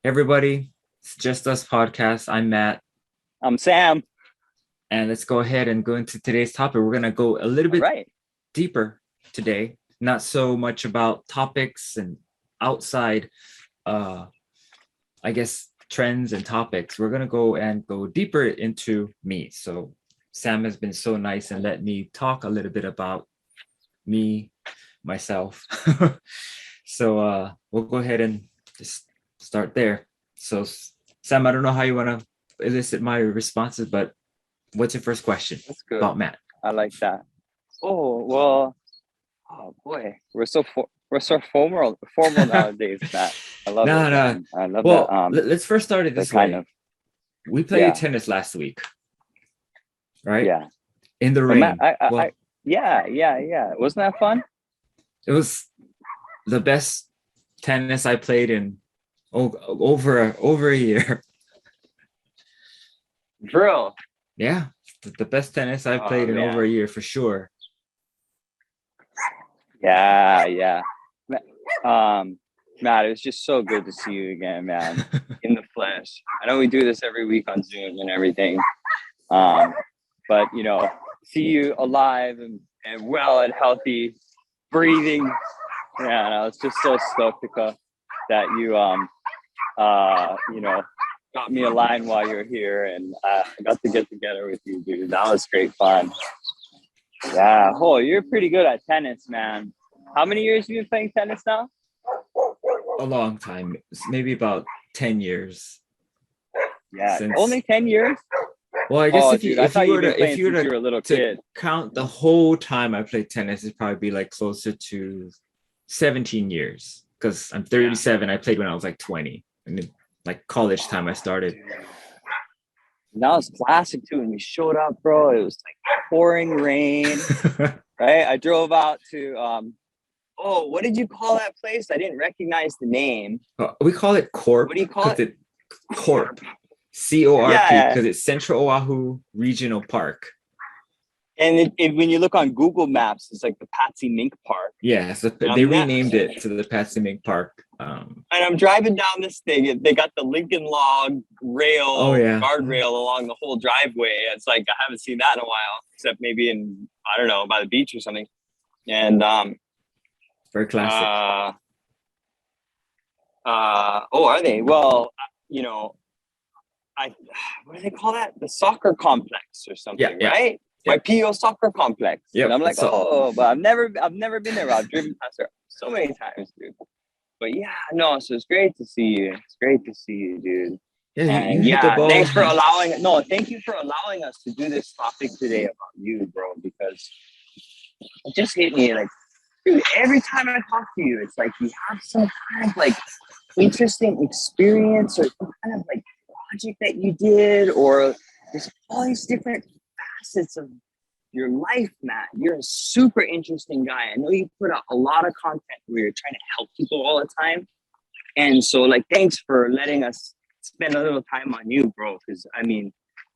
Everybody, it's Just Us podcast. I'm Matt, I'm Sam. and let's go ahead and go into today's topic. We're going to go a little All bit right. deeper today, not so much about topics and outside, uh, I guess, trends and topics. We're going to go deeper into me. So, Sam has been so nice and let me talk a little bit about me, myself. So, we'll go ahead and just start there. So, Sam, I don't know how you want to elicit my responses, but what's your first question That's good. about Matt? I like that. Oh, well, oh boy. We're so formal nowadays, Matt. I love it, No, no. man. I love that Well, let's first start it the this kind way. of We played yeah, tennis last week, right? yeah. In the But Matt, rain. Well, yeah. Wasn't that fun? it was the best tennis I played in over a year. Bro. Yeah, the best tennis I've Oh played in over a man. year for sure. Yeah. Um, Matt, it was just so good to see you again, man, in the flesh. I know we do this every week on Zoom and everything. Um, but see you alive and well and healthy, breathing. Yeah, and I was just so stoked that you got me a line while you're here, and I got to get together with you, dude. That was great fun. Yeah, oh, you're pretty good at tennis, man. How many years have you been playing tennis now? A long time, maybe about 10 years Yeah, since. only 10 years. Well, I guess Oh, dude, I if thought you you've were been to if playing you were since you were a little to kid. count the whole time I played tennis, it'd probably be like closer to 17 years because I'm Yeah. 37. I played when I was like 20, and then, like college time I started. And that was classic too. When you showed up, bro, it was like pouring rain, right? I drove out to oh, what did you call that place? I didn't recognize the name. We call it Corp What do you call because it? it Corp CORP Yeah. because it's Central Oahu Regional Park. And when you look on Google Maps, it's like the Patsy Mink Park. Yeah, so And they renamed it to the Patsy Mink Park. and I'm driving down this thing, and they got the Lincoln Log Oh rail, yeah, guardrail along the whole driveway. It's like I haven't seen that in a while, except maybe in, I don't know, by the beach or something. And very classic. oh, are they? Well, you know, I what do they call that? The soccer complex or Yeah, something, yeah, right? yeah. PO soccer complex. And Yep. I'm like, So oh, but I've never been there. I've driven past there so many times, dude. But yeah, no, so it's great to see you. It's great to see you, dude. yeah, you And hit the yeah, ball. thank you for allowing us to do this topic today about you, bro, because it just hit me like, dude, every time I talk to you, it's like you have some kind of like interesting experience or some kind of like project that you did, or there's all these different facets of your life, Matt. You're a super interesting guy. I know you put out a lot of content where you're trying to help people all the time. And so, like, thanks for letting us spend a little time on you, bro. Because I mean,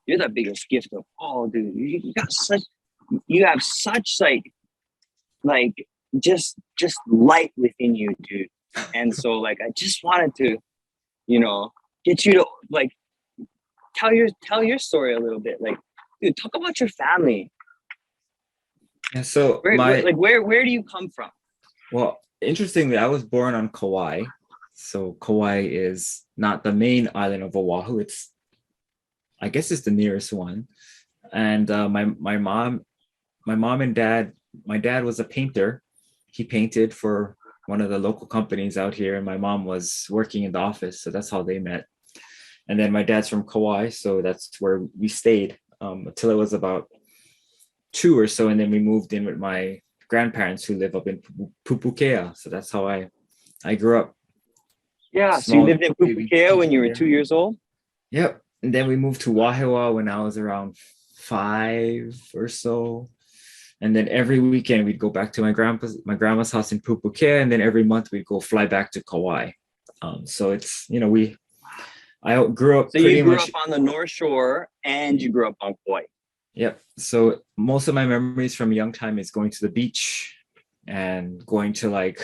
you're the biggest gift of all, dude. You have such like just light within you, dude. And so, like, I just wanted to, get you to like tell your story a little bit. Like, dude, talk about your family. Yeah, so Where do you come from? well, interestingly, I was born on Kauai. So Kauai is not the main island of Oahu. I guess it's the nearest one. And my mom and dad, my dad was a painter. He painted for one of the local companies out here, and my mom was working in the office. So that's how they met. And then my dad's from Kauai, so that's where we stayed until it was about two or so, and then we moved in with my grandparents who live up in Pupukea. So that's how I grew up. Yeah, so you Small lived in baby Pupukea when you were Pupukea. 2 years old? Yep. And then we moved to Wahiawa when I was around five or so. And then every weekend we'd go back to my grandma's house in Pupukea, and then every month we'd go fly back to Kauai. So it's I grew up So you pretty grew much. up on the North Shore and you grew up on Kauai. Yep. So most of my memories from young time is going to the beach and going to like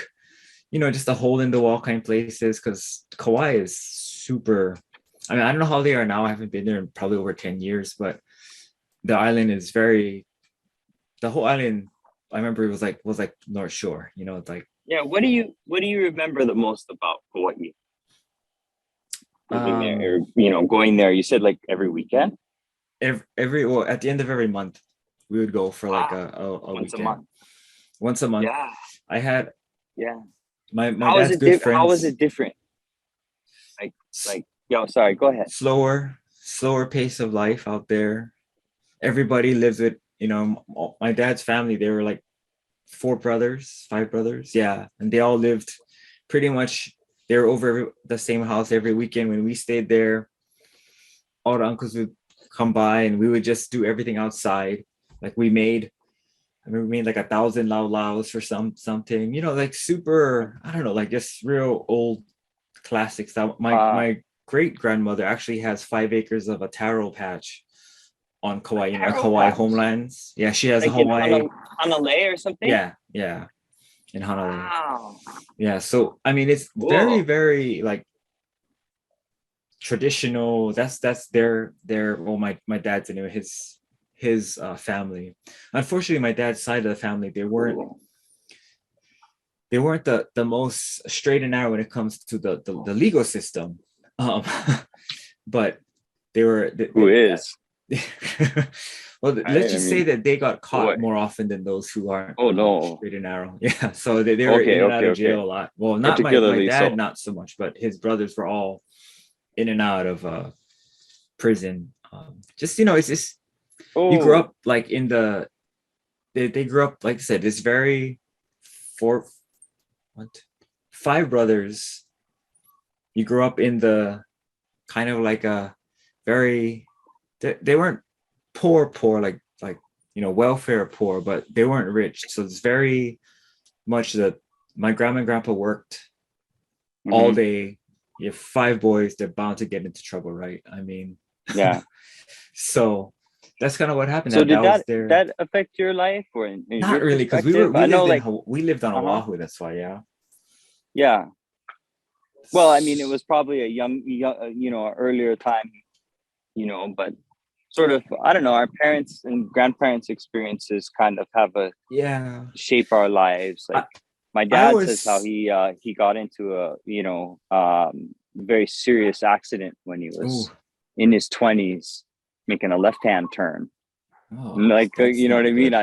just the hole in the wall kind of places, because Kauai is super. I mean, I don't know how they are now. I haven't been there in probably over 10 years, but the island is the whole island, I remember it was like North Shore, it's like Yeah. What do you remember the most about Hawaii? Living there, um or going there. You said like every weekend. every well, at the end of every month we would go for like Wow. a Once a weekend. month. Once a month. Yeah. I had Yeah. my How is dad's it good different? How was friends. it different? Like, S- like, yo, sorry, go ahead. slower pace of life out there. Everybody lives with, my dad's family. They were like five brothers, yeah, and they all lived pretty much. They were over the same house every weekend. When we stayed there, all the uncles would come by and we would just do everything outside. Like I remember we made like 1,000 lao laos for something, like super, I don't know, like just real old classics. That Uh, my great grandmother actually has 5 acres of a taro patch on a Kauai, like taro Hawaii patch, homelands. Yeah, she has a like in Hawaii. Hanalei or something. Yeah, in Honolulu. Wow, Yeah, so I mean, it's very, cool. very like traditional. That's their well, my dad's anyway, his family. Unfortunately, my dad's side of the family, Cool. they weren't the most straight and narrow when it comes to the legal system. Um, but they were Who is? well, let's I just say mean, that they got caught boy. more often than those who aren't Oh no. straight and narrow. Yeah, so they were in Okay, and out okay, of okay. jail a lot. Well, not my Particularly dad, so. not so much, but his brothers were all in and out of prison. Just it's just you grew Oh, up like they grew up, like I said, this very four what five brothers. You grew up in the kind of like a very they weren't poor like welfare poor, but they weren't rich. So it's very much that my grandma and grandpa worked all hmm, day. You have five boys, they're bound to get into trouble, right? I mean, yeah. so that's kind of what happened. So That did that was that their that affect your life or in not your really, because we were perspective? we I know, lived in like, we lived on uh-huh. Oahu. That's why, yeah. Yeah. Well, I mean, it was probably a young, earlier time, but sort of, I don't know, our parents and grandparents' experiences kind of have a Yeah, shape our lives. I Like my I dad says how was. he got into a, very serious accident when he Oh, was in his 20s making a left-hand turn. oh, Like, that's you know what not I mean? good.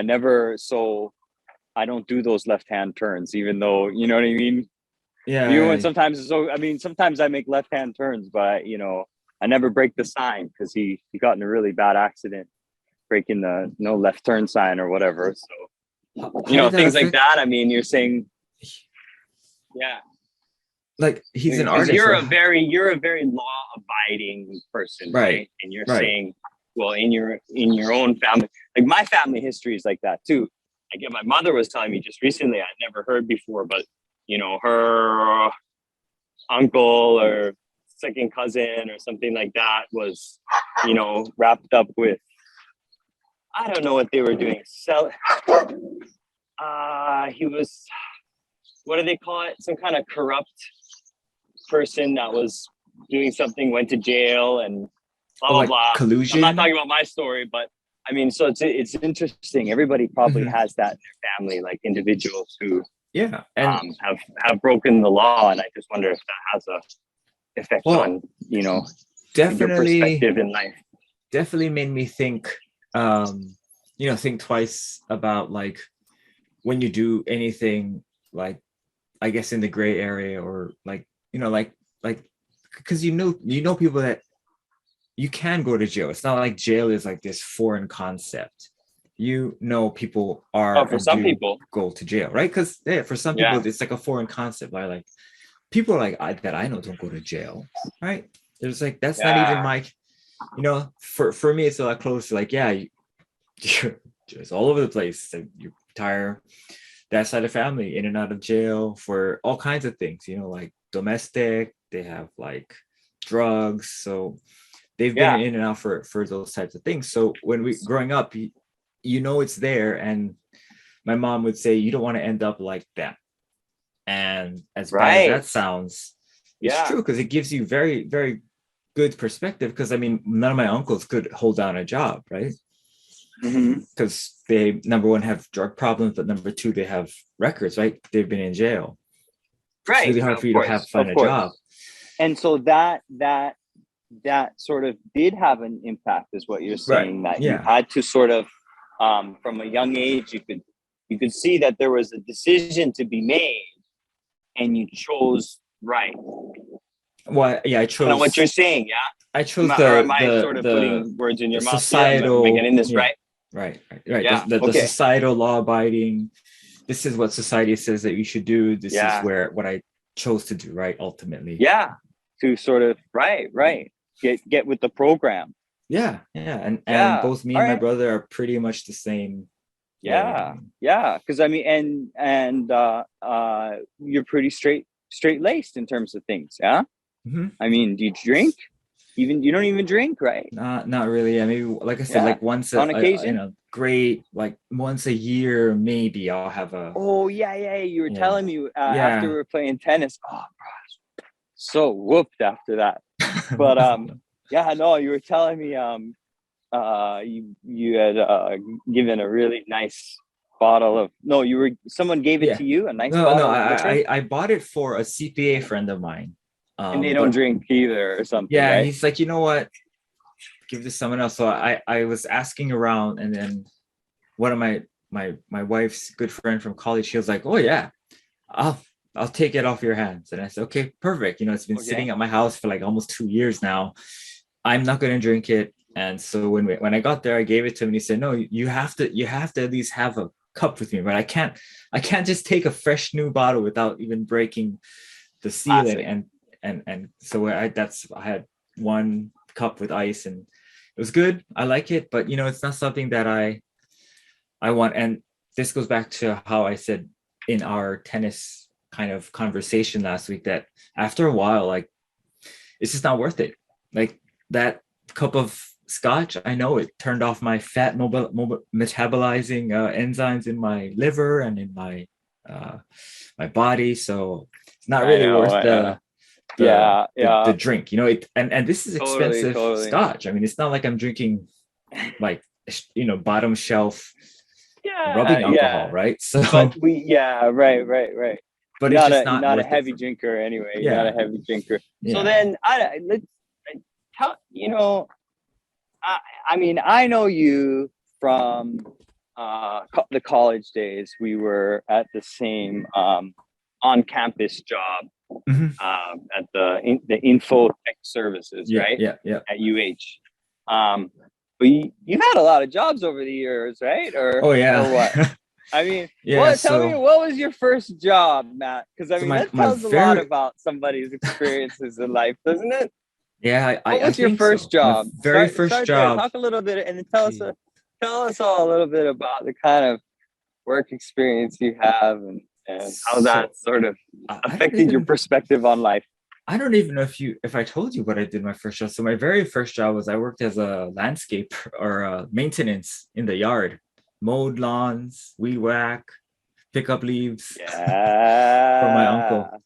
I don't do those left-hand turns, even though, you know what I mean? Even when Yeah, sometimes I make left-hand turns, but I never break the sign because he got in a really bad accident, breaking the no left turn sign or whatever. So, how did that things like affect? that. I mean, you're saying, yeah, Like, he's an because artist, you're right? a very law abiding person, Right, right? And you're right. saying, well, in your own family, like my family history is like that too. Like, my mother was telling me just recently, I'd never heard before, but her uncle or second cousin or something like that was, wrapped up with, I don't know what they were doing. He was, what do they call it? Some kind of corrupt person that was doing something, went to jail, and blah Oh, blah like blah. I'm not talking collusion. about my story, but I mean, so it's interesting. Everybody probably Hmm. has that in their family, like individuals who Yeah, and have broken the law, and I just wonder if that has a effect well, on your definitely, perspective in life. definitely made me think. Think twice about like when you do anything like, I guess, in the gray area, or like like because you know people that you can go to jail. It's not like jail is like this foreign concept. People Oh, are for and some do people, go to jail, right? Because yeah, for some people yeah, it's like a foreign concept. Like people that I know don't go to jail, right? There's like that's not even yeah, my, for me it's a lot closer. Like, yeah, you're just all over the place. Like, you retire that side of family in and out of jail for all kinds of things, like domestic, they have like drugs. So they've been yeah, in and out for those types of things. So when we growing up, it's there. And my mom would say, you don't want to end up like that. And as bad as that sounds, it's Yeah. true, because it gives you very, very good perspective. Because I mean, none of my uncles could hold down a job, right? Because they, number one, have drug problems, but number two, they have records, right? They've been in jail. It's really hard for you to find a job. And so that sort of did have an impact, is what you're saying. Right. That you had to sort of, from a young age, you could see that there was a decision to be made, and you chose right. Well, yeah, I chose. Kind of what you're saying, yeah. I chose am I sort of putting words in your mouth? Societal. Am I getting this right? Right. Yeah. The societal law abiding. This is what society says that you should do. This is what I chose to do. Right. Ultimately. Yeah. To sort of right. Get with the program. Yeah. And both me and my brother are pretty much the same. Yeah. Because I mean, and you're pretty straight laced in terms of things. Yeah. Mm-hmm. I mean, do you drink? You don't even drink, right? Not really. I mean, like I said, like once on occasion, great, like once a year, maybe I'll have a. Oh yeah. You were telling me after we were playing tennis. Oh gosh, so whooped after that. But you were telling me you had given a really nice bottle of someone gave it to you, a nice bottle. I bought it for a CPA friend of mine. And they don't drink either or something. Yeah, right? He's like, you know what? Give this to someone else. So I was asking around, and then one of my wife's good friend from college, she was like, oh yeah, I'll take it off your hands. And I said, okay, perfect. It's been sitting at my house for like almost 2 years now. I'm not going to drink it. And so when I got there, I gave it to him, and he said, no, you have to at least have a cup with me, but I can't just take a fresh new bottle without even breaking the ceiling. And so I had one cup with ice, and it was good. I like it, but it's not something that I want. And this goes back to how I said in our tennis kind of conversation last week that after a while, like, it's just not worth it. Like that cup of scotch, I know it turned off my fat metabolizing enzymes in my liver and in my body, so it's not really worth the drink, and this is expensive scotch. I mean, it's not like I'm drinking like bottom shelf rubbing alcohol, right? So but right. But it's just not a heavy drinker anyway. Yeah. Not a heavy drinker. So then I mean, I know you from the college days. We were at the same on-campus job. At the info tech services, right? Yeah. At UH. But you've had a lot of jobs over the years, right? Or what? I mean, tell me, what was your first job, Matt? Because I mean, that tells a lot about somebody's experiences in life, doesn't it? Yeah, what was your first job? Very first job. Talk a little bit, and then tell us all a little bit about the kind of work experience you have, and how that sort of affected your perspective on life. I don't even know if I told you what I did my first job. So my very first job was I worked as a landscape or maintenance in the yard, mowed lawns, weed whack, pick up leaves for my uncle,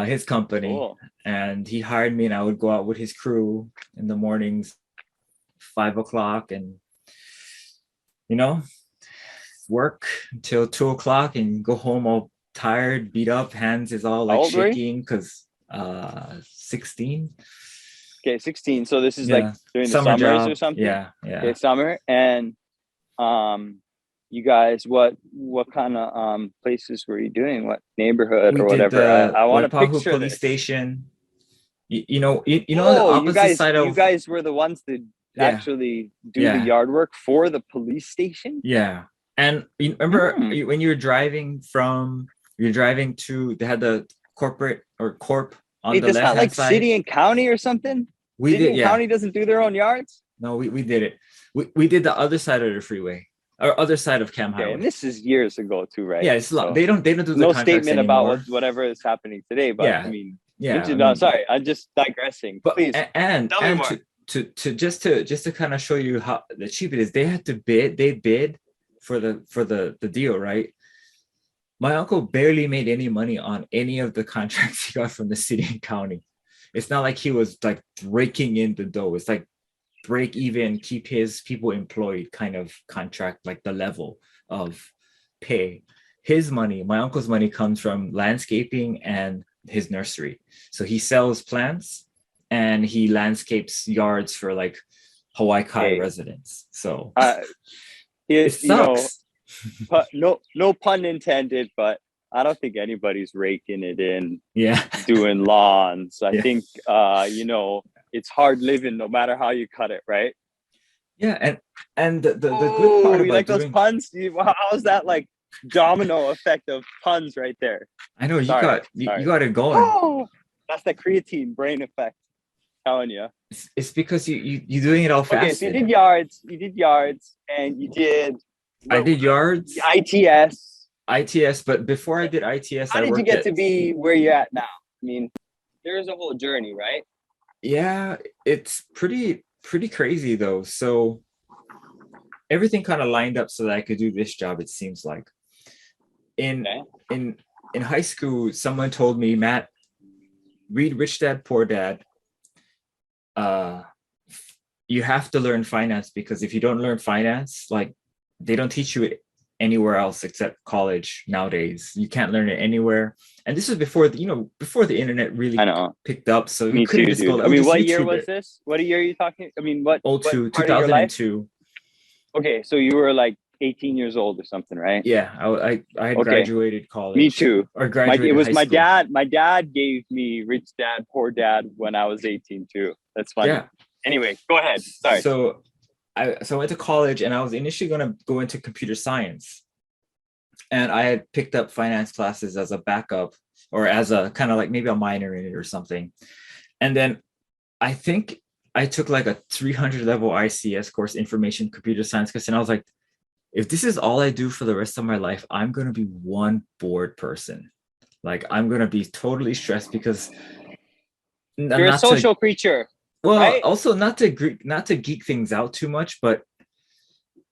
his company. Cool. And he hired me, and I would go out with his crew in the mornings, 5 o'clock, and work until 2 o'clock and go home all tired, beat up, hands is all like shaking because 16. Okay, 16. So this is like during the summers job. Or something? Yeah. Okay, summer. And you guys, what kind of places were you doing? What neighborhood or whatever? I want to picture police this. Station. The opposite side of. You guys were the ones that actually do the yard work for the police station? Yeah. And you remember when you were driving to, they had the corporate or corp on the left hand like side. City and county or something? County doesn't do their own yards? No, we did it. We did the other side of the freeway, or other side of Cam Highway. And this is years ago too, right? Yeah, it's a lot. They don't do the no anymore. statement about whatever is happening today, but I mean, sorry, I'm just digressing. But please, and tell me more. to kind of show you how cheap it is, they had to bid. They bid for the deal, right? my uncle barely made any money on any of the contracts he got from the city and county. It's not like he was like raking in the dough. It's like break even, keep his people employed kind of contract, like the level of pay. His money, my uncle's money, comes from landscaping and his nursery. So he sells plants and he landscapes yards for like Hawaii Kai Hey, residents. So uh, it you know, sucks. no pun intended, but I don't think anybody's raking it in Yeah. doing lawns. I Yeah. think it's hard living no matter how you cut it, right? Yeah. And the good part Oh, you about like those doing, puns? How's that like domino effect of puns right there? I know you Sorry, got you sorry. got it going. Oh, that's the creatine brain effect. Telling you. It's because you're doing it all Okay, so fasted. you did yards, and you did I what, did yards, ITS. ITS, but before I did ITS, How I did you worked get at, to be where you're at now? I mean, there is a whole journey, right? yeah, it's pretty crazy though. So everything kind of lined up so that I could do this job, it seems like. In Okay. in in high school, someone told me, Matt, read Rich Dad Poor Dad. Uh you have to learn finance because if you don't learn finance, like they don't teach you it anywhere else except college nowadays. You can't learn it anywhere. And this is before before the internet I really know. picked up. So we Me couldn't too, just go dude. like, I oh, mean, just what year YouTube was it. this? What year are you talking? I mean, Oh, what two part of your life? 2002. Okay, so you were like 18 years old or something, right? Yeah, I had Okay, graduated me college too. or It graduated was high school. My dad gave me Rich Dad Poor Dad when I was 18 too. That's funny. Yeah. Anyway, go ahead. Sorry. So I went to college and I was initially going to go into computer science. And I had picked up finance classes as a backup or as a kind of like maybe a minor in it or something. And then I think I took like a 300 level ICS course, information computer science course. And I was like, if this is all I do for the rest of my life, I'm going to be one bored person. Like I'm going to be totally stressed because You're a not to, social creature, well, right? also not to geek things out too much, but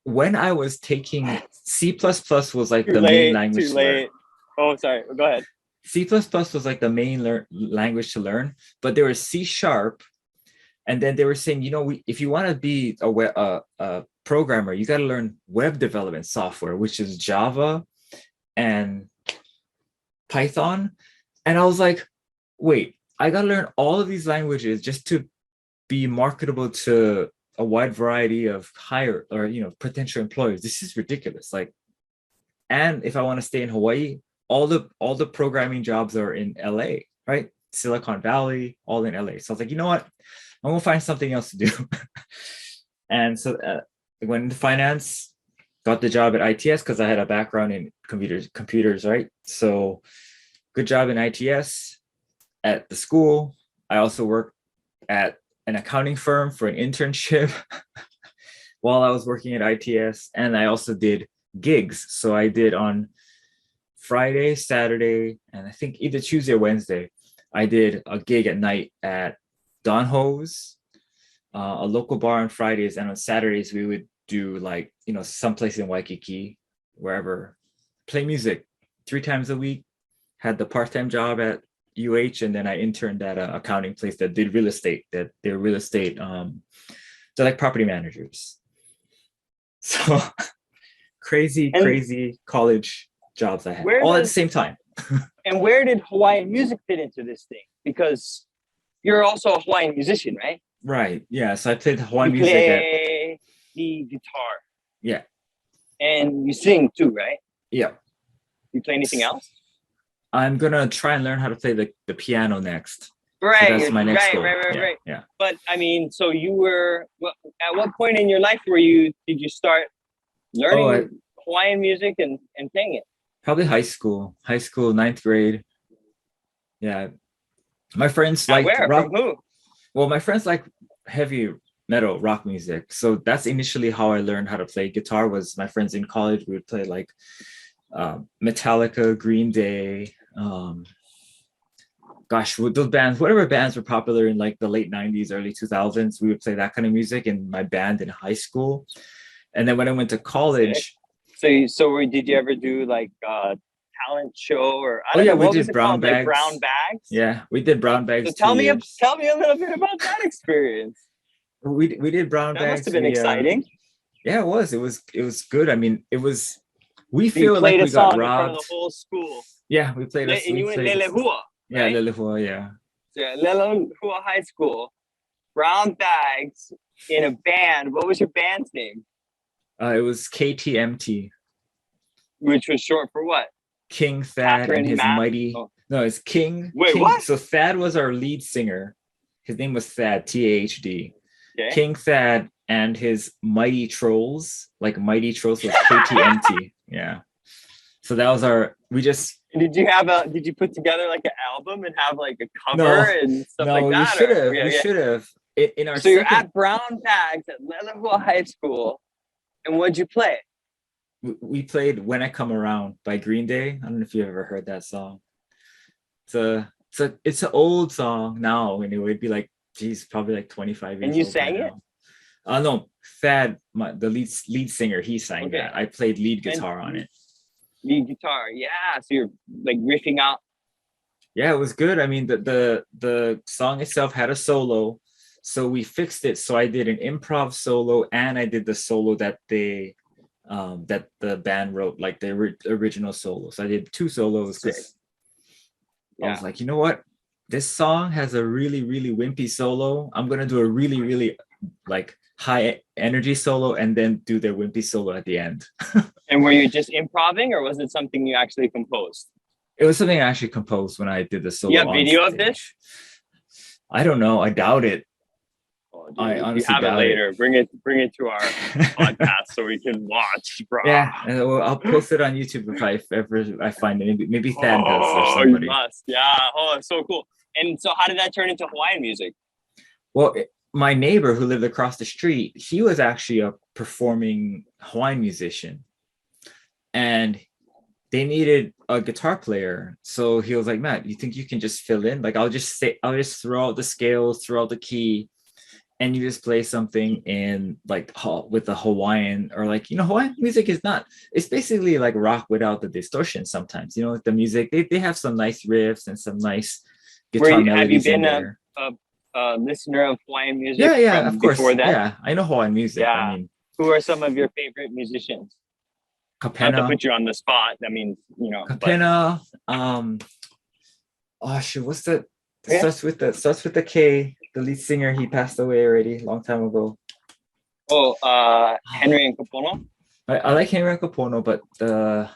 when I was taking C++ was like Too the main late, language too to learn. late. Oh, sorry. Go ahead. C++ was like the main language to learn, but there was C sharp. And then they were saying, if you want to be a programmer, you got to learn web development software, which is Java and Python. And I was like, wait, I got to learn all of these languages just to be marketable to a wide variety of hire or potential employers. This is ridiculous. Like, and if I want to stay in Hawaii, all the programming jobs are in LA, right? Silicon Valley, all in LA. So I was like, you know what? I'm gonna find something else to do. And so I went into finance, got the job at ITS because I had a background in computers, right? So good job in ITS at the school. I also worked at an accounting firm for an internship while I was working at ITS, and I also did gigs. So I did on Friday, Saturday, and I think either Tuesday or Wednesday, I did a gig at night at Don Ho's, a local bar on Fridays, and on Saturdays we would do like someplace in Waikiki, wherever, play music 3 times a week. Had the part-time job at UH, and then I interned at an accounting place that did real estate. That they're real estate, they're like property managers. So crazy, And crazy college jobs I had where all at the does same time. where did Hawaiian music fit into this thing? Because you're also a Hawaiian musician, right? Right. Yeah. So I played Hawaiian You music at, play the guitar yeah. and you sing too, right? Yeah. You play anything else? I'm gonna try and learn how to play the piano next. So Right, that's my next right, goal. right, right, Yeah. right. Yeah. But I mean, so you were at what point in your life did you start Oh, learning Hawaiian music and playing it? probably high school, ninth grade. Yeah. My friends At liked where? From rock. who? Well, my friends like heavy metal rock music. So that's initially how I learned how to play guitar. Was my friends in college. We would play like Metallica, Green Day, gosh, with those bands, whatever bands were popular in like the late 90s, early 2000s, we would play that kind of music in my band in high school. And then when I went to Sick. college, Did you ever do like talent show, or I Oh don't yeah, know we what was did it brown called, like bags. brown bags. Yeah, we did brown So bags 2 years. tell me a little bit about that experience. We did brown That must have bags. been We exciting. Yeah, it was. It was good. I mean, it was. We So you feel like played a we got song in front of the robbed. whole school. Yeah, we played us. And We you went played. Lelehua, Yeah, right? Lilihua. Yeah. So Lelehua High School, brown bags in a band. What was your band's name? It was KTMT. Which was short for what? King Thad and his Matt. mighty. Oh. No, it's King. Wait, King. what? So Thad was our lead singer. His name was Thad, TAHD. Okay. King Thad and his mighty trolls, like mighty trolls, was KTMT. Yeah. So that was our. We just. Did you put together like an album and have like a cover No, and stuff no, like we that? should have. Yeah, we yeah. should have. In our So you're second, at Brown Bags at Lelehua High School, and what'd you play? we played "When I Come Around" by Green Day. I don't know if you ever heard that song. It's an old song now, and it would be like, geez, probably like 25 years. And you old sang by it? now. No, Thad, the lead singer, he sang Okay. that. I played lead guitar on it. Lead guitar, yeah. So you're like riffing out. Yeah, it was good. I mean, the song itself had a solo, so we fixed it. So I did an improv solo, and I did the solo that that the band wrote, like the original solo. So I did 2 solos because I was like, you know what, this song has a really, really wimpy solo. I'm gonna do a really, really like high energy solo, and then do their wimpy solo at the end. And were you just improvising, or was it something you actually composed? It was something I actually composed when I did the solo. You have video of this? I don't know. I doubt it. Oh, dude, I if honestly you have it doubt later. Bring it to our podcast so we can watch, bro. Yeah, and I'll post it on YouTube if I find it. Maybe Thad does or Oh, somebody. you must. Yeah. Oh, it's so cool. And so, how did that turn into Hawaiian music? Well, my neighbor who lived across the street, he was actually a performing Hawaiian musician, and they needed a guitar player. So he was like, Matt, you think you can just fill in? Like, I'll just throw out the scales, throw out the key, and you just play something in like with the Hawaiian, or like, Hawaiian music is not, it's basically like rock without the distortion sometimes. Like the music, they have some nice riffs and some nice guitar melodies. Have you been a listener of Hawaiian music? Yeah, of course. Before that? Yeah, I know Hawaiian music. Yeah. I mean, who are some of your favorite musicians? Kapena. Not to put you on the spot. I mean, Kapena. Oh shoot, what's the starts with the K? The lead singer, he passed away already a long time ago. Oh, Henry and Kapono. I like Henry and Kapono, but the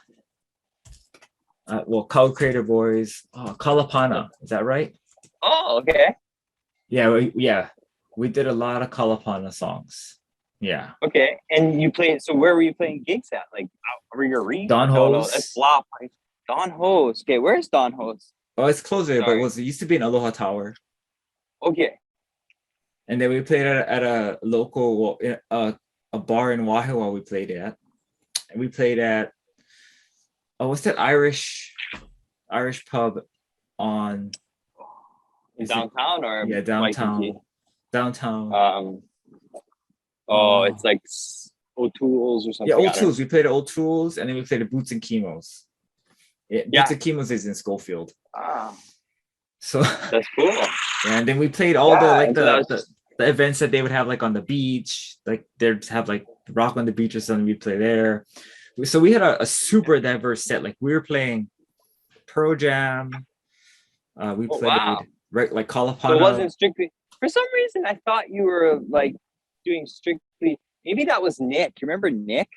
Kau Creator Boys, Kalapana, is that right? Oh, okay. Yeah, we did a lot of Kalapana songs. Yeah. Okay, and you played. So where were you playing gigs at? Like Rigaree? Don No, Ho's. that's Flop. Don Ho's. Okay, where's Don Ho's? Oh, it's closer, but it used to be in Aloha Tower. Okay. And then we played at a local a bar in Wahiawa. We played at, and we played at what's that Irish pub on downtown or downtown. Waikiki? Downtown. It's like O'Toole's or something. Yeah, O'Toole's. We played at O'Toole's, and then we played at Boots and Kimos. Boots and Kimos is in Schofield. So that's cool. And then we played all the events that they would have, like on the beach, like they'd have like rock on the beach or something. We play there. So we had a super diverse set. Like we were playing Pearl Jam. We played right like Kalapana. So it wasn't strictly. For some reason, I thought you were like doing strictly. Maybe that was Nick. You remember Nick?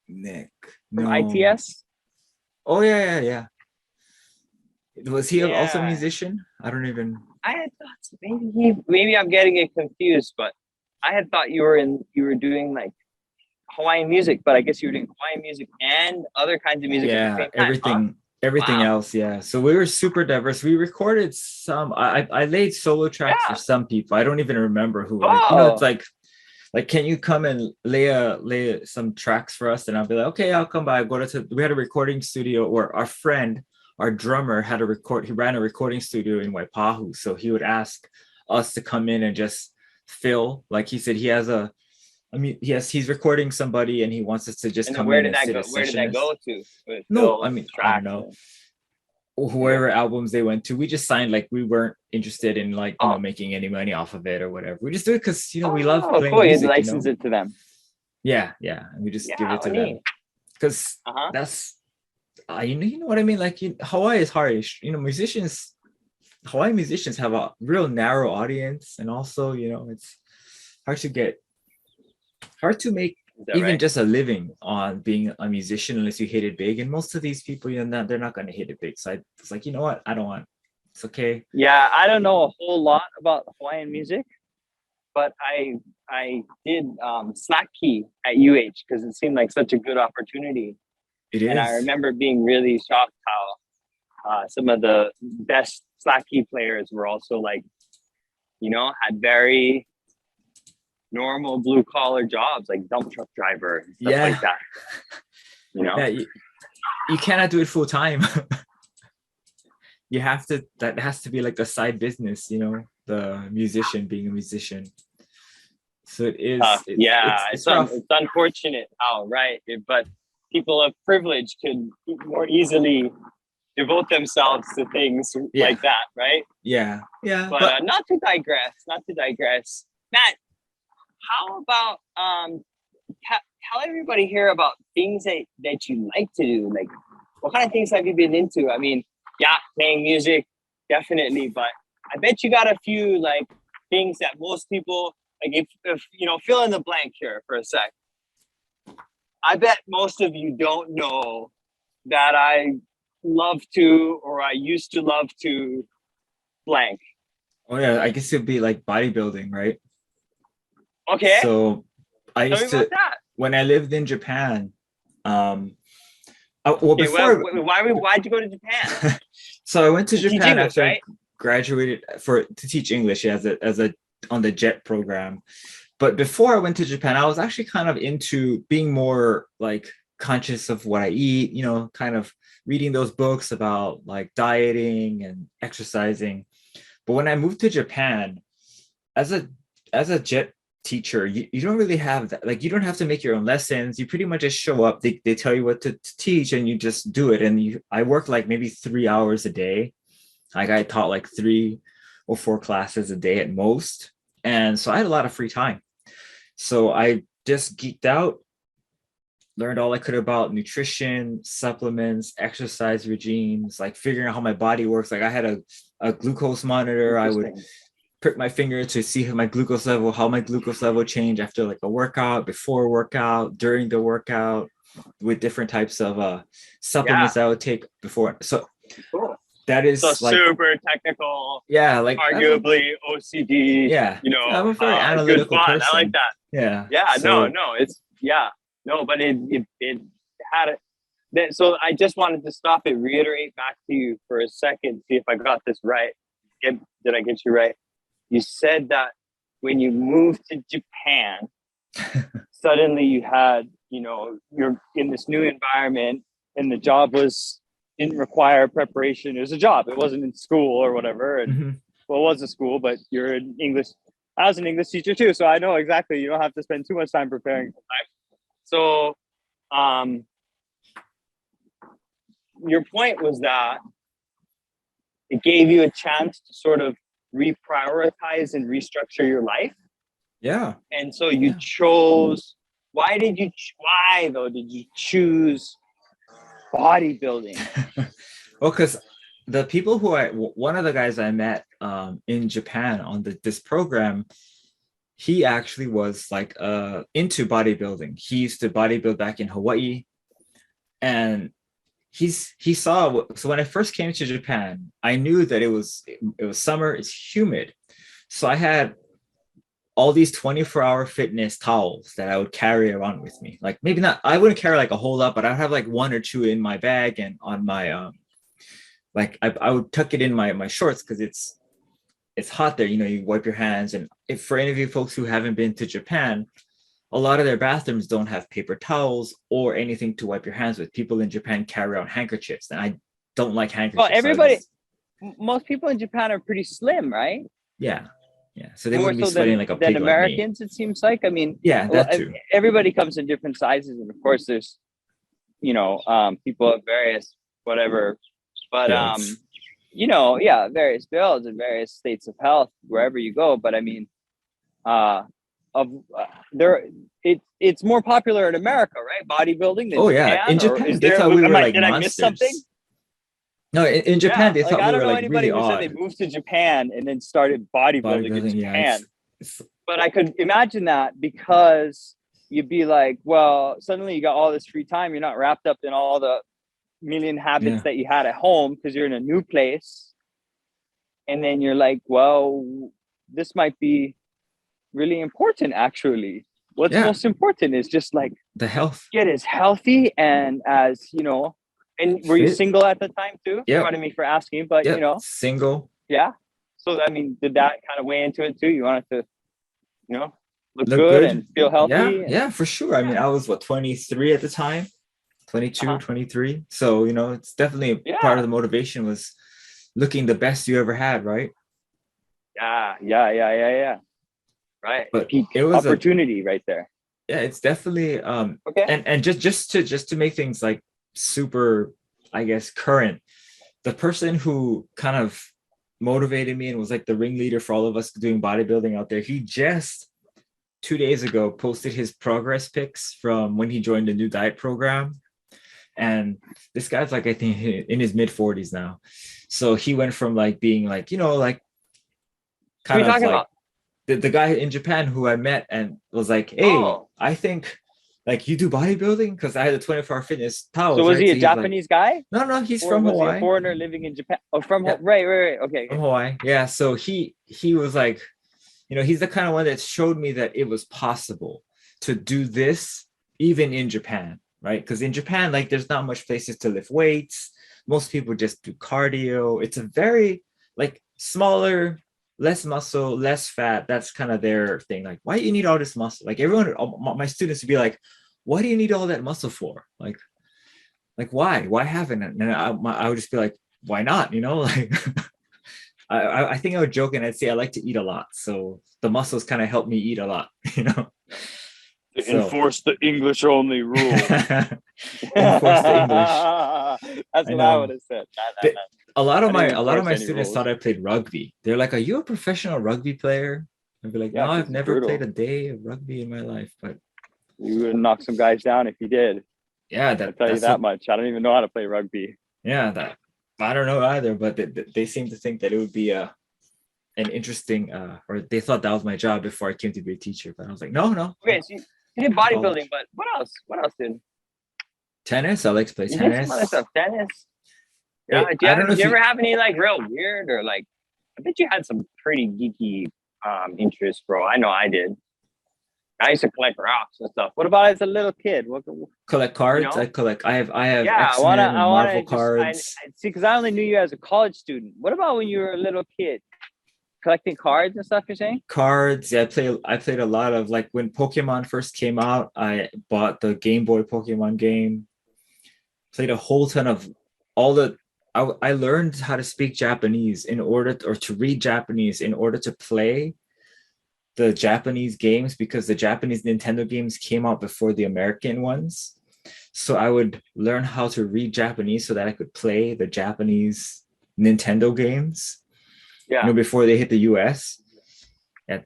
Nick from ITS. Oh yeah. Was he also a musician? I don't even. I had thought maybe I'm getting it confused, but I had thought you were doing like Hawaiian music, but I guess you were doing Hawaiian music and other kinds of music. Yeah, at the same time, everything else. Yeah, so we were super diverse. We recorded some. I laid solo tracks for some people. I don't even remember who. It's like, can you come and lay some tracks for us? And I'll be like, okay, I'll come by. We had a recording studio where our drummer he ran a recording studio in Waipahu. So he would ask us to come in and just fill. Like he said, he has a I mean, yes, he's recording somebody and he wants us to just And then come where in did and that sit go? as Where did that sessionists. go to with No, I Phil's mean, I don't tracks? know. And, yeah. Whoever albums they went to, we just signed, like we weren't interested in like, Oh, making any money off of it or whatever. We just do it because, we love oh, playing cool. You music, license it to them. Yeah, yeah. And we just give Yeah, it what to them neat. because Uh-huh. that's, you know what I mean? Like Hawaii is harsh. Hawaiian musicians have a real narrow audience. And also, it's hard to get, hard to make Is that even right? just a living on being a musician unless you hit it big. And most of these people, they're not going to hit it big. So it's like, you know what? I don't want, it's okay. Yeah, I don't know a whole lot about Hawaiian music, but I did slack key at UH because it seemed like such a good opportunity. It And I is. remember being really shocked how some of the best slack key players were also like, had very normal blue collar jobs like dump truck driver and stuff Yeah. like that. Yeah. You cannot do it full time. That has to be like a side business, the musician being a musician. So it is, Yeah, it's rough. it's unfortunate how but people of privilege could more easily devote themselves to things Yeah. like that, right? Yeah. Yeah. But But not to digress. Matt, how about tell everybody here about things that you like to do? Like, what kind of things have you been into? I mean, yeah, playing music, definitely, but I bet you got a few like things that most people like. If fill in the blank here for a sec. I bet most of you don't know that I love to, or I used to love to blank. oh yeah, I guess it'd be like bodybuilding, right? Okay, So I tell me used about to, that. when I lived in Japan, well, Okay, well, before, why'd you go to Japan so I went to to teach Japan English, after I right? graduated to teach English, yeah, as a on the JET program. But before I went to Japan, I was actually kind of into being more like conscious of what I eat, kind of reading those books about like dieting and exercising. But when I moved to Japan, as a JET teacher, you don't really have that. Like, you don't have to make your own lessons. You pretty much just show up. They tell you what to teach and you just do it. And I worked like maybe 3 hours a day. Like, I taught like 3 or 4 classes a day at most. And so I had a lot of free time. So I just geeked out, learned all I could about nutrition, supplements, exercise regimes, like figuring out how my body works. Like, I had a glucose monitor. I would Interesting. prick my finger to see how my glucose level changed after like a workout, before workout, during the workout, with different types of Yeah, supplements I would take before. So cool. that So is like, super technical, yeah, like arguably OCD. yeah, I'm a very Good analytical fun. I like person. that. Yeah. Yeah, So it's no, but it had it. So I just wanted to stop and reiterate back to you for a second, see if I got this right. Did I get you right? You said that when you moved to Japan, suddenly you had, you're in this new environment and the job didn't require preparation. It was a job. It wasn't in school or whatever. And mhm. well, it was a school, but you're in English. I was an English teacher too, so I know exactly. You don't have to spend too much time preparing. So, um, your point was that it gave you a chance to sort of reprioritize and restructure your life. Yeah. And so you Yeah. chose, why though did you choose bodybuilding? Well, because the people one of the guys I met in Japan on this program, he actually was like into bodybuilding. He used to bodybuild back in Hawaii, and he saw. So when I first came to Japan, I knew that it was summer, it's humid, so I had all these 24-hour fitness towels that I would carry around with me. Like, maybe not, I wouldn't carry like a whole lot, but I'd have like one or two in my bag and on my like I would tuck it in my shorts because it's hot there. You wipe your hands, and if for any of you folks who haven't been to Japan, a lot of their bathrooms don't have paper towels or anything to wipe your hands with. People in Japan carry around handkerchiefs, and I don't like Well, handkerchiefs. So I just, most people in Japan are pretty slim, right? yeah, Yeah, so they more wouldn't be so sweating like a than pig like me. Americans, it seems like. I mean, Yeah, that too. everybody comes in different sizes, and of course, there's people of various whatever, but Builds. various builds and various states of health wherever you go. But I mean, of there, it's more popular in America, right? Bodybuilding than Oh yeah, in Japan, or Japan is they there? thought we were like Did I miss something? monsters. No, in Japan Yeah, they like thought I we don't were know like anybody really who said they odd. moved to Japan and then started bodybuilding in Bodybuilding, yeah, Japan. it's But I could imagine that because you'd be like, well, suddenly you got all this free time. You're not wrapped up in all the million habits yeah, that you had at home because you're in a new place. And then you're like, well, this might be really important, actually. What's yeah, most important is just like the health get as healthy and as, and were you fit. single at the time too? Yep, Pardon me for asking, but yep. Single, yeah. So, I mean, did that kind of weigh into it too? You wanted to, look look good good. and feel Yeah, healthy and yeah, for sure. I mean, I was what 23 at the time, 22, uh-huh. 23. So, it's definitely part of Yeah. the motivation was looking the best you ever had, right? Yeah. Right. But Peak it was a opportunity right there. yeah, it's definitely Okay. and just to make things like super, I guess, current, the person who kind of motivated me and was like the ringleader for all of us doing bodybuilding out there, he just 2 days ago posted his progress pics from when he joined the new diet program. And this guy's like, I think in his mid 40s now. So he went from like being like, like Who are kind you of talking like about? the guy in Japan who I met and was like, hey, Oh, I think like you do bodybuilding because I had a 24-hour fitness so towels, was right? he So a he's like, Japanese guy no, he's or from was he a Hawaii. foreigner living in Japan? Oh, Yeah, right. Okay. from Hawaii. Yeah. So he was like, he's the kind of one that showed me that it was possible to do this even in Japan, right? Because in Japan, like there's not much places to lift weights. Most people just do cardio. It's a very like smaller, less muscle, less fat. That's kind of their thing. Like, why do you need all this muscle? Like everyone, all my students would be like, why do you need all that muscle for? Like why? Why haven't it? And I would just be like, why not? Like I think I would joke and I'd say I like to eat a lot. So the muscles kind of help me eat a lot, To So enforce the English only rule. enforce the English. That's I what I would know. have said. Nah. But a lot of I didn't my enforce any students rules. thought I played rugby. They're like, "Are you a professional rugby player?" I'd be like, Yeah, "No, I've because it's never played brutal. a day of rugby in my life." But You would knock some guys down if you did. yeah, I'll tell you that's that what. much. I don't even know how to play rugby. Yeah, that I don't know either. But they seem to think that it would be an interesting or they thought that was my job before I came to be a teacher. But I was like, no, Okay, so you did bodybuilding, but what else? What else did tennis. I like to play you did some other tennis. stuff? Tennis. Yeah. I don't know Did if you you ever have any like real weird or like? I bet you had some pretty geeky interests, bro. I know I did. I used to collect rocks and stuff. What about as a little kid? What collect you cards. I know? collect. I have Yeah, X-Men and I Marvel wanna just I cards. see because I only knew you as a college student. What about when you were a little kid? Collecting cards and stuff, you're saying? Cards. Yeah, I played a lot of like when Pokemon first came out. I bought the Game Boy Pokemon game. Played a whole ton of all the. I learned how to speak Japanese in order or to read Japanese in order to play the Japanese games because the Japanese Nintendo games came out before the American ones. So I would learn how to read Japanese so that I could play the Japanese Nintendo games, Yeah. before they hit the US. That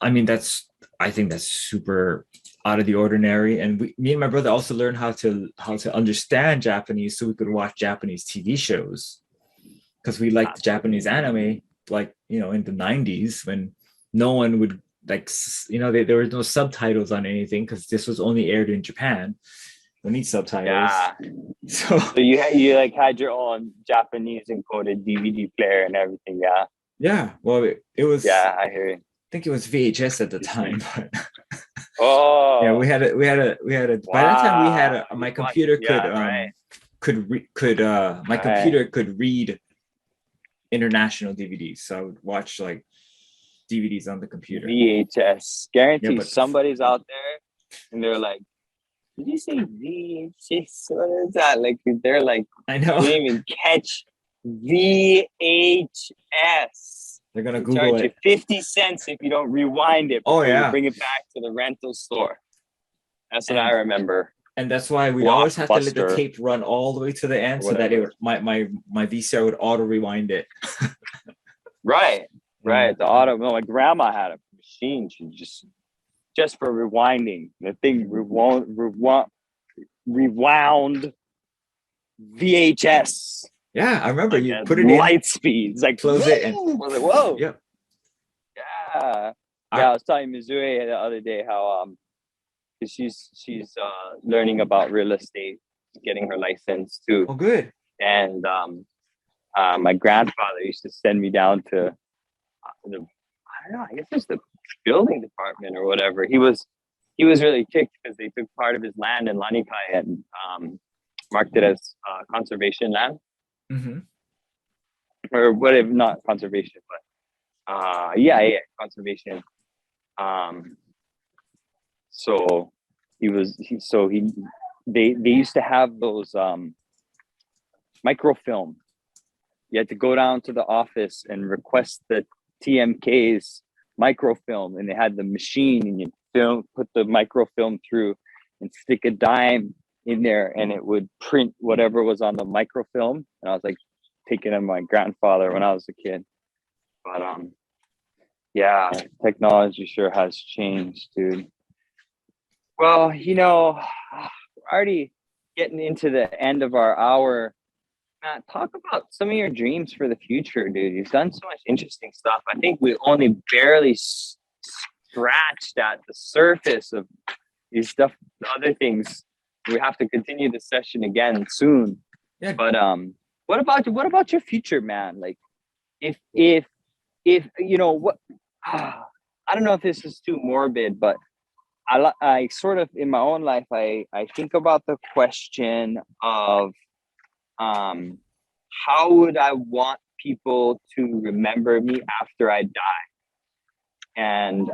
I mean, I think that's super out of the ordinary. And me and my brother also learned how to understand Japanese so we could watch Japanese TV shows because we liked Japanese anime, like in the 90s when no one would like there were no subtitles on anything because this was only aired in Japan. We need subtitles. Yeah. So So you like had your own Japanese encoded DVD player and everything. Yeah. yeah, well, it was. Yeah, I hear you. I think it was VHS at the time, Interesting. but yeah, Oh, we had a. By that time, we had wow. my computer Yeah, right. my Right. computer could read international DVDs, so I would watch like DVDs on the computer. VHS. Yeah, Guarantee but somebody's out there and they're like, did you say VHS? What is that? Like they're like I know. didn't even catch VHS. They're gonna They Google charge you it. 50 cents if you don't rewind it Oh before you yeah, bring it back to the rental store. That's what I and remember. that's why we'd always have to let the Blockbuster tape run all the way to the end or so that it whatever. would, my VCR would auto rewind it. Right, Mm. right. The auto. No, my grandma had a machine. She just for rewinding. The thing rewound VHS Yeah, I remember like you at put it in, light speeds. Like close it, and I was like, whoa, yep. yeah, I, yeah. I was telling Missouri the other day how because she's learning about real estate, getting her license too, oh, good. and my grandfather used to send me down to the I don't know, I guess it's the building department or whatever. He was really ticked because they took part of his land in Lanikai and marked it as conservation land Mm-hmm. or whatever, not conservation, but yeah, conservation. Um, so they used to have those microfilm. You had to go down to the office and request the TMK's microfilm, and they had the machine, and you put the microfilm through, and stick a dime in there, and it would print whatever was on the microfilm. And I was like taking it to my grandfather when I was a kid. But yeah, technology sure has changed, dude. Well, we're already getting into the end of our hour. Matt, talk about some of your dreams for the future, dude. You've done so much interesting stuff. I think we only barely scratched at the surface of these stuff, the other things. We have to continue the session again soon. Yeah. But what about your future, man? Like, if what, I don't know if this is too morbid, but I sort of in my own life I think about the question of how would I want people to remember me after I die? And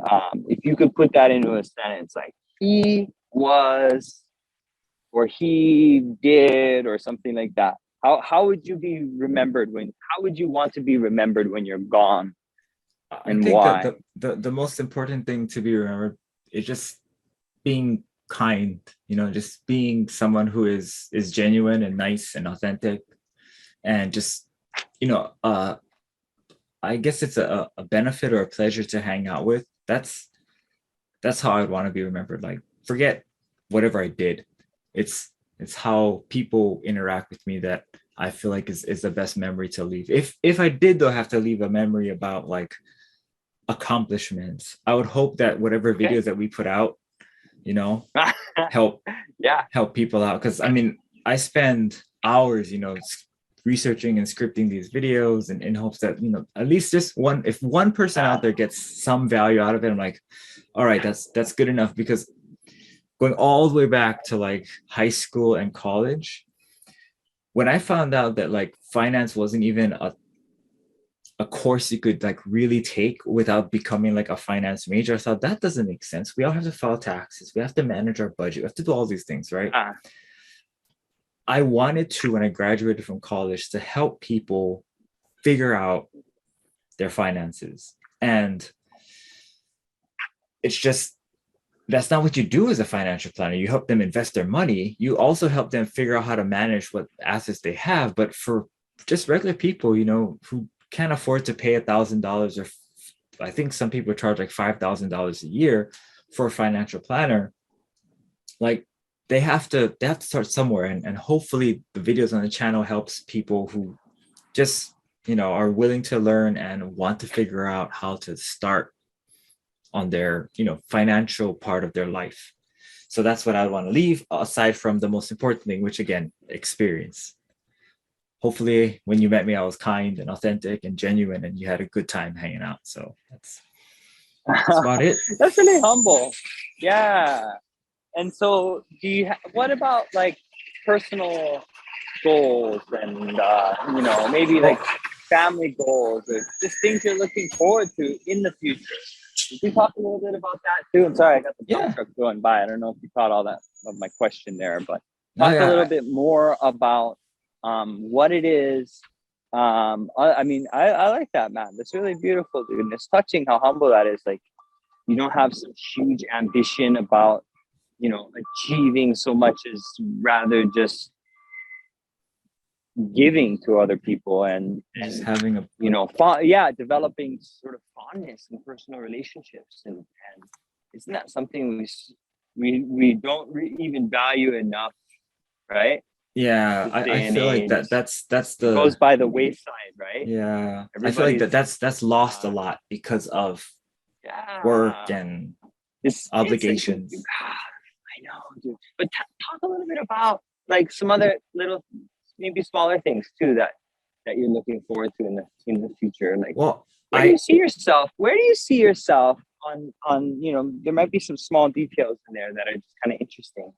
if you could put that into a sentence, like he was, or he did, or something like that. How would you be remembered how would you want to be remembered when you're gone, I and think that why? the most important thing to be remembered is just being kind, just being someone who is genuine and nice and authentic, and just, I guess it's a benefit or a pleasure to hang out with. That's how I'd want to be remembered. Like, forget whatever I did. It's how people interact with me that I feel like is the best memory to leave. If I did though have to leave a memory about like accomplishments, I would hope that whatever Okay. videos that we put out, help Yeah. help people out. Because I mean, I spend hours, researching and scripting these videos, and in hopes that at least just if one person out there gets some value out of it, I'm like, all right, that's good enough. Because going all the way back to like high school and college, when I found out that like finance wasn't even a course you could like really take without becoming like a finance major, I thought that doesn't make sense. We all have to file taxes, we have to manage our budget, we have to do all these things, right? I wanted to, when I graduated from college, to help people figure out their finances. And it's just, that's not what you do as a financial planner. You help them invest their money. You also help them figure out how to manage what assets they have. But for just regular people, who can't afford to pay $1,000, or I think some people charge like $5,000 a year for a financial planner, like they have to start somewhere. And hopefully the videos on the channel helps people who just, are willing to learn and want to figure out how to start on their, financial part of their life. So that's what I want to leave, aside from the most important thing, which again, experience. Hopefully when you met me, I was kind and authentic and genuine, and you had a good time hanging out. So that's about it. That's really humble. Yeah. And so what about like personal goals and maybe like family goals, or just things you're looking forward to in the future? Can you talk a little bit about that too? I'm sorry, I got the dump truck going by. I don't know if you caught all that of my question there, but talk a little bit more about what it is I mean, I like that, man. That's really beautiful, dude. And it's touching how humble that is. Like, you don't have some huge ambition about, achieving so much as rather just giving to other people Just and having a developing sort of fondness in personal relationships, and isn't that something we don't even value enough, right? yeah. This I day and feel like age, that's it goes the by the wayside, right? yeah. I feel like Everybody's that's lost a uh, lot because of work yeah. and It's like obligations. I know, dude. But talk a little bit about like some other little, maybe smaller things too that you're looking forward to in the future. Like, Well, where do you I see yourself? Where do you see yourself on? There might be some small details in there that are just kind of interesting.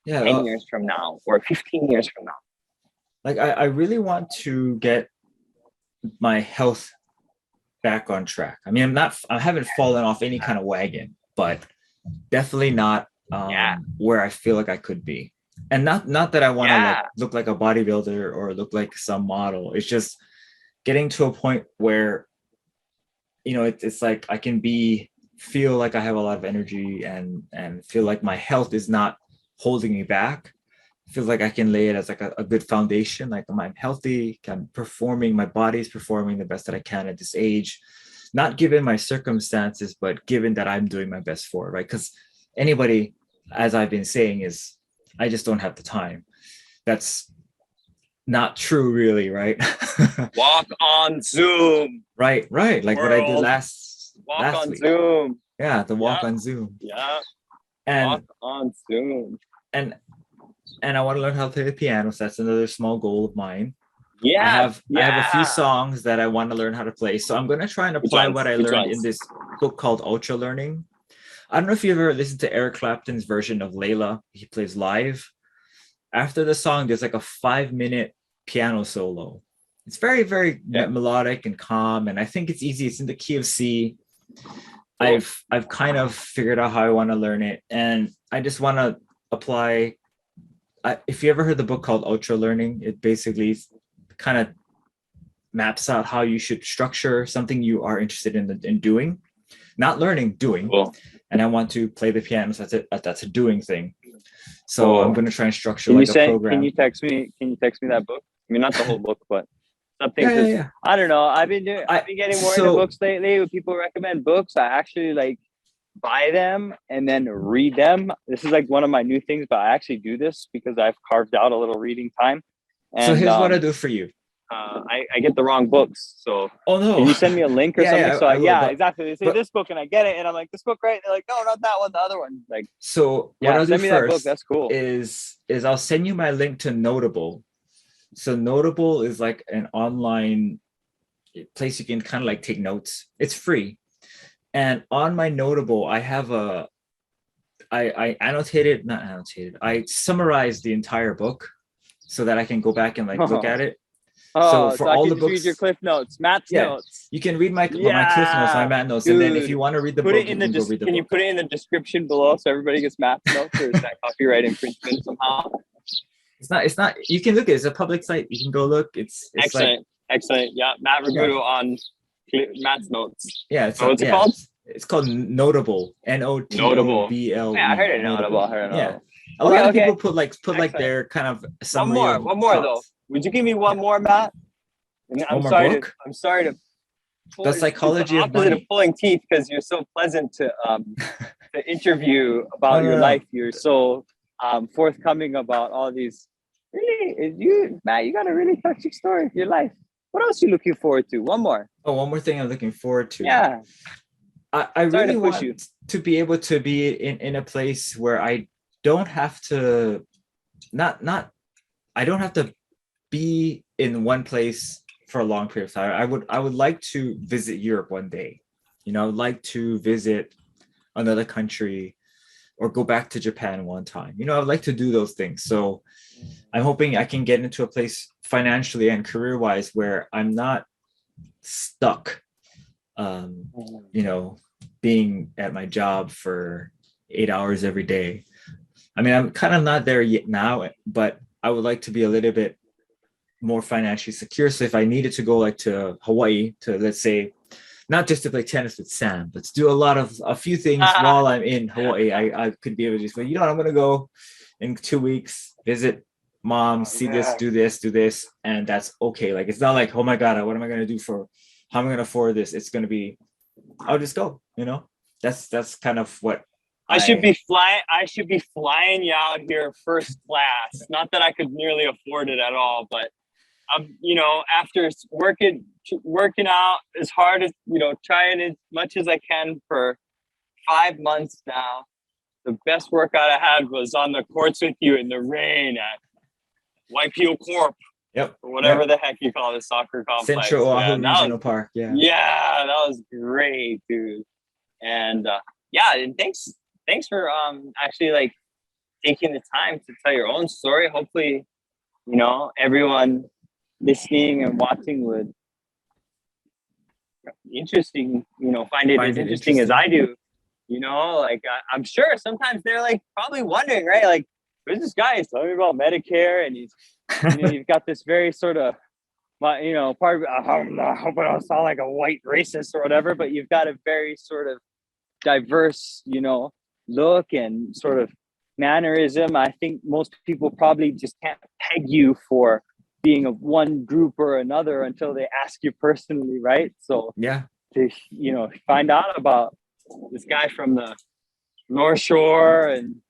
yeah. 10 years from now, or 15 years from now. Like I really want to get my health back on track. I mean, I haven't fallen off any kind of wagon, but definitely not Yeah, where I feel like I could be. And not that I want to like yeah, look like a bodybuilder or look like some model. It's just getting to a point where it's like I can feel like I have a lot of energy and feel like my health is not holding me back. Feels like I can lay it as like a good foundation. Like I'm healthy, I'm performing, my body's performing the best that I can at this age, not given my circumstances, but given that I'm doing my best for it, right? Because anybody, as I've been saying, is I just don't have the time. That's not true, really, right? walk on Zoom, Right. Like what I did world. Walk last on week. Zoom. Yeah, the walk Yeah, on Zoom. yeah. Walk And on Zoom. and and I want to learn how to play the piano. So that's another small goal of mine. Yeah, I have a few yeah. songs that I want to learn how to play. So I'm going to try and Which apply ones? what I Which learned in ones? this book called Ultra Learning. I don't know if you've ever listened to Eric Clapton's version of Layla. He plays live. After the song, there's like a 5 minute piano solo. It's very, very Yeah, melodic and calm. And I think it's easy. It's in the key of C. cool. I've kind of figured out how I want to learn it. And I just want to apply. If you ever heard the book called Ultra Learning, it basically kind of maps out how you should structure something you are interested in doing, not learning, doing. Cool. And I want to play the piano. So that's a doing thing. So I'm Cool. going to try and structure Can you like a say? Can program. you text me? Can you text me that book? I mean, not the whole book, but something. Yeah, yeah, Because yeah. I don't know. I've been getting more into So books lately. When people recommend books, I actually like buy them and then read them. This is like one of my new things, but I actually do this because I've carved out a little reading time. so And here's what I do for you. I get the wrong books. So Oh can no. you send me a link or Yeah, something? yeah, So I will. yeah, exactly. They say But this book and I get it. And I'm like, this book, right? And they're like, no, not that one, the other one. Like, so what yeah, I'll do send me that book. first That's cool. is I'll send you my link to Notable. So Notable is like an online place you can kind of like take notes. It's free. And on my Notable, I annotated, not annotated, I summarized the entire book so that I can go back and like look at it. So Oh, for so I all can the just read your books, cliff notes, Matt's yeah, notes. you can read my cliff notes, my Yeah, Matt notes, and then if dude. you want to read the Put it book, in you the can go read the can you book. put it in the description below so everybody gets Matt's notes, or is that copyright infringement somehow? It's not you can look at it. It's a public site. You can go look. It's like Excellent. Yeah, Matt yeah, Ragudo on Matt's notes. yeah, So what's it yeah. called? It's called Notable. Notable. Yeah, I Noble. heard it notable. I Notable. heard it Yeah. notable. A lot Okay, of people okay. put like Excellent. their kind of summary of One more though. thoughts. Would you give me one Yeah. more, Matt? And One more book. I'm sorry to pull. The It's the Psychology of opposite of Money. pulling teeth because you're so pleasant to interview No, about no, your no. life. You're so forthcoming about all these. Really, Matt, you got a really touching story of your life. What else are you looking forward to? One more. Oh, one more thing I'm looking forward to. Yeah. I Sorry really to push you. want to be able to be in a place where I don't have to not I don't have to be in one place for a long period of time. I would like to visit Europe one day. I would like to visit another country or go back to Japan one time. I would like to do those things. So I'm hoping I can get into a place financially and career-wise where I'm not stuck being at my job for 8 hours every day. I mean, I'm kind of not there yet now, but I would like to be a little bit more financially secure. So if I needed to go like to Hawaii to, let's say, not just to play tennis with Sam, but to do a few things while I'm in Hawaii, I could be able to just say, I'm going to go in 2 weeks, visit mom, see this, do this, and that's okay. Like, it's not like, oh my God, what am I going to do how am I going to afford this? It's going to be, I'll just go, that's kind of what I should be flying you out here first class. Not that I could nearly afford it at all, but I'm, after working out as hard as, trying as much as I can for 5 months now. The best workout I had was on the courts with you in the rain at YPO Corp. Yep. Or whatever the heck you call the soccer complex. Central Oahu Regional Park. Yeah. Yeah, that was great, dude. And and thanks for actually like taking the time to tell your own story. Hopefully, everyone listening and watching would find it as interesting as I do. I'm sure sometimes they're like probably wondering, right? Like, who's this guy? He's telling me about Medicare, and he's you've got this very sort of part of, I hope I don't sound like a white racist or whatever, but you've got a very sort of diverse, look and sort of mannerism. I think most people probably just can't peg you for being of one group or another until they ask you personally, right? So yeah, to find out about this guy from the North Shore and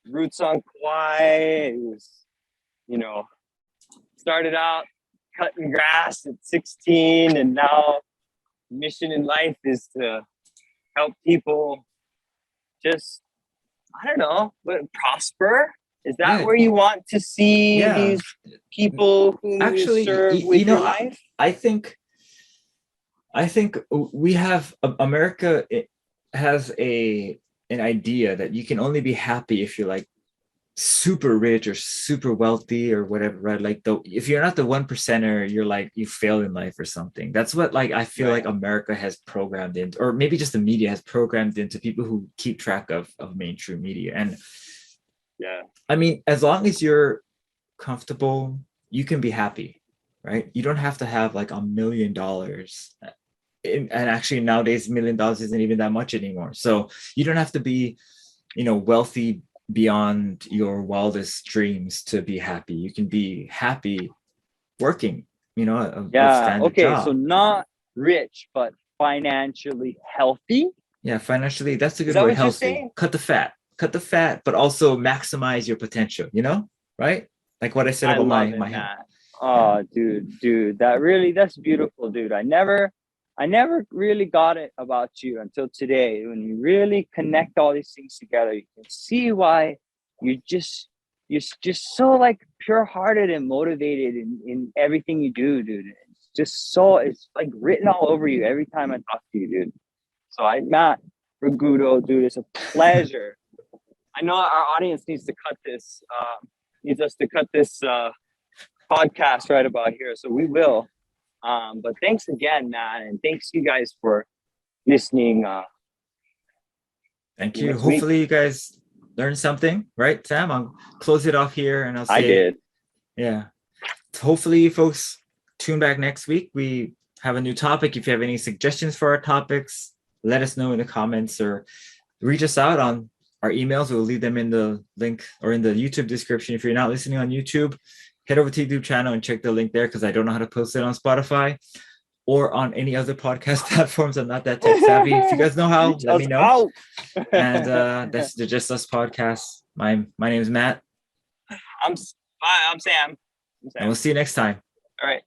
roots on Kauai, who's started out cutting grass at 16, and now mission in life is to help people just, I don't know, prosper. Is that where you want to see these people who actually serve with your life? I think we have America. It has an idea that you can only be happy if you're like super rich or super wealthy or whatever, right? Like if you're not the 1%er, you're like you failed in life or something. That's what like I feel like America has programmed into, or maybe just the media has programmed into people who keep track of mainstream media. And I mean, as long as you're comfortable, you can be happy, right? You don't have to have like $1 million. And actually nowadays $1 million isn't even that much anymore. So you don't have to be, wealthy beyond your wildest dreams to be happy. You can be happy working, a standard job. So not rich, but financially healthy. Yeah, financially, that's a good word. Healthy. Cut the fat, but also maximize your potential, right? Like what I said about my health. Oh, dude, that's beautiful, dude. I never really got it about you until today. When you really connect all these things together, you can see why you're just so like pure-hearted and motivated in everything you do, dude. It's like written all over you every time I talk to you, dude. So Matt Ragudo, dude, it's a pleasure. I know our audience needs us to cut this podcast right about here, so we will. But thanks again, Matt, and thanks you guys for listening. Thank you. Hopefully you guys learned something, right, Sam? I'll close it off here, and I'll say I did. Yeah. Hopefully you folks tune back next week. We have a new topic. If you have any suggestions for our topics, let us know in the comments or reach us out on our emails. We'll leave them in the link or in the YouTube description. If you're not listening on YouTube, head over to the YouTube channel and check the link there, because I don't know how to post it on Spotify or on any other podcast platforms. I'm not that tech savvy. If you guys know how, let me know. And that's the Just Us podcast. My name is Matt. I'm Sam. And we'll see you next time. All right.